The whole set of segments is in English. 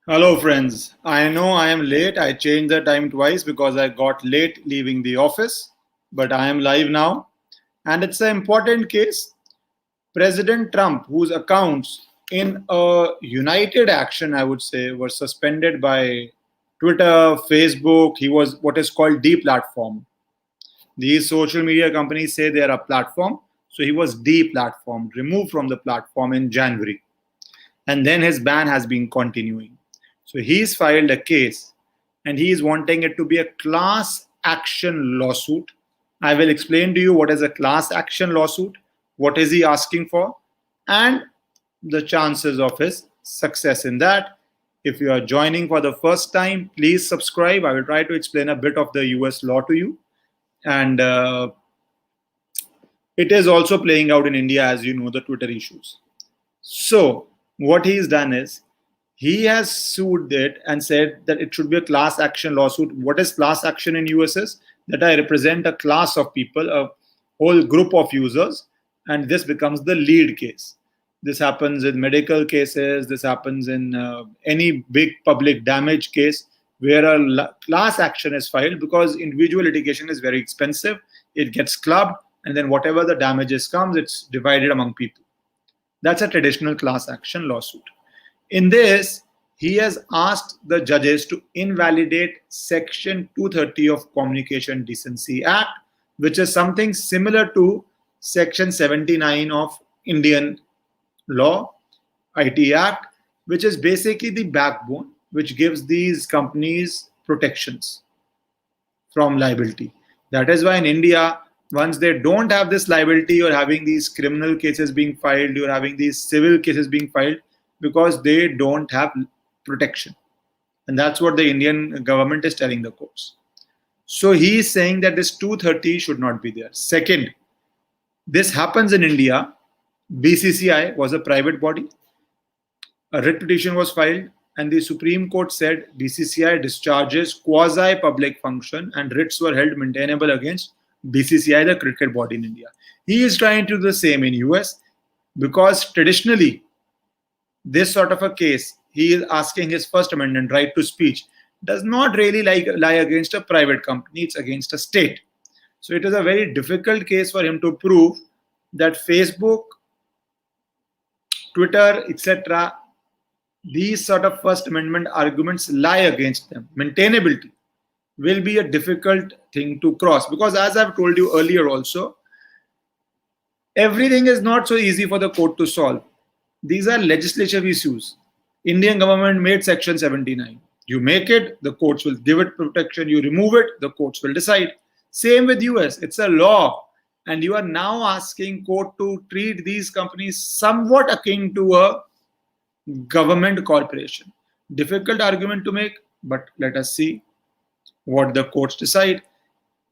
Hello, friends. I know I am late. I changed the time twice because I got late leaving the office, but I am live now. And it's an important case. President Trump, whose accounts in a united action, I would say, were suspended by Twitter, Facebook. He was what is called deplatformed. These social media companies say they are a platform. So he was deplatformed, removed from the platform in January. And then his ban has been continuing. So he's filed a case and he is wanting it to be a class action lawsuit. I will explain to you what is a class action lawsuit, what is he asking for, and the chances of his success in that. If you are joining for the first time, please subscribe. I will try to explain a bit of the US law to you. And it is also playing out in India, as you know, the Twitter issues. So, what he's done is he has sued it and said that it should be a class action lawsuit. What is class action in US is that I represent a class of people, a whole group of users, and this becomes the lead case. This happens in medical cases, this happens in any big public damage case where a class action is filed because individual litigation is very expensive. It gets clubbed, and then whatever the damages comes, it's divided among people. That's a traditional class action lawsuit. In this, he has asked the judges to invalidate Section 230 of Communication Decency Act, which is something similar to Section 79 of Indian law, IT Act, which is basically the backbone which gives these companies protections from liability. That is why in India, once they don't have this liability, you're having these criminal cases being filed, you're having these civil cases being filed because they don't have protection. And that's what the Indian government is telling the courts. So he is saying that this 230 should not be there. Second, this happens in India. BCCI was a private body. A writ petition was filed, and the Supreme Court said BCCI discharges quasi-public function, and writs were held maintainable against BCCI, the cricket body in India. He is trying to do the same in US because traditionally, this sort of a case, he is asking his First Amendment right to speech, does not really lie against a private company, it's against a state. So it is a very difficult case for him to prove that Facebook, Twitter, etc., these sort of First Amendment arguments lie against them. Maintainability will be a difficult thing to cross because, as I've told you earlier also, everything is not so easy for the court to solve. These are legislative issues. Indian government made Section 79. You make it, the courts will give it protection. You remove it, the courts will decide. Same with US. It's a law. And you are now asking court to treat these companies somewhat akin to a government corporation. Difficult argument to make, but let us see what the courts decide.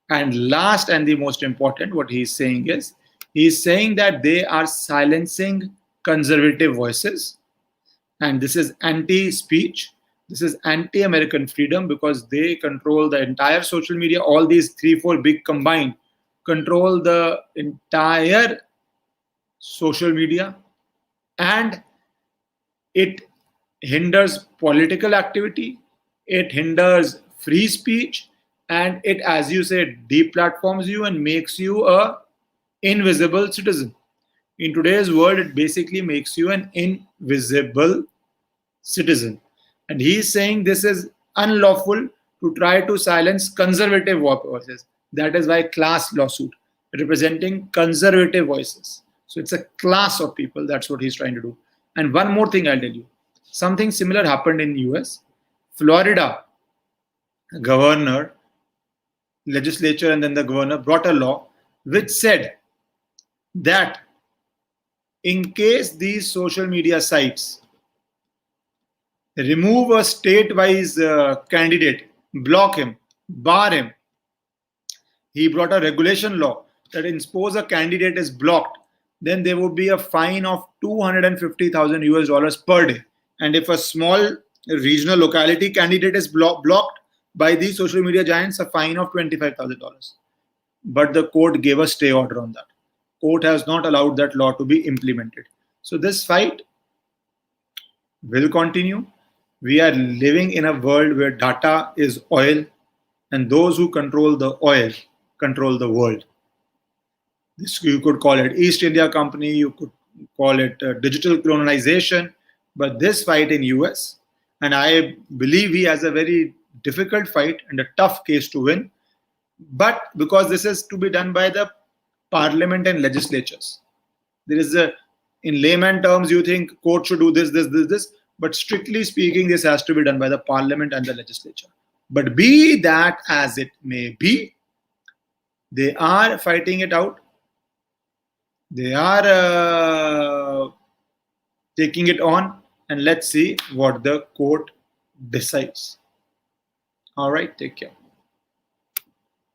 And last and the most important, what he's saying is, he's saying that they are silencing conservative voices. And this is anti-speech. This is anti-American freedom because they control the entire social media. All these 3-4 big combined control the entire social media. And it hinders political activity. It hinders free speech. And it, as you said, deplatforms you and makes you a invisible citizen. In today's world, it basically makes you an invisible citizen. And he is saying this is unlawful to try to silence conservative voices. That is why class lawsuit, representing conservative voices. So it's a class of people. That's what he's trying to do. And one more thing I'll tell you. Something similar happened in US. Florida governor, legislature, and then the governor brought a law which said that in case these social media sites remove a state-wise candidate, block him, bar him, he brought a regulation law that suppose a candidate is blocked, then there would be a fine of 250,000 US dollars per day. And if a small regional locality candidate is blocked by these social media giants, a fine of $25,000. But the court gave a stay order on that. Court has not allowed that law to be implemented. So this fight will continue. We are living in a world where data is oil, and those who control the oil control the world. This, you could call it East India Company, you could call it digital colonization, but this fight in US, and I believe he has a very difficult fight and a tough case to win, but because this is to be done by the parliament and legislatures. There is a, in layman terms, you think court should do this, but strictly speaking, this has to be done by the parliament and the legislature. But be that as it may be, they are fighting it out. They are taking it on, and let's see what the court decides. All right, take care.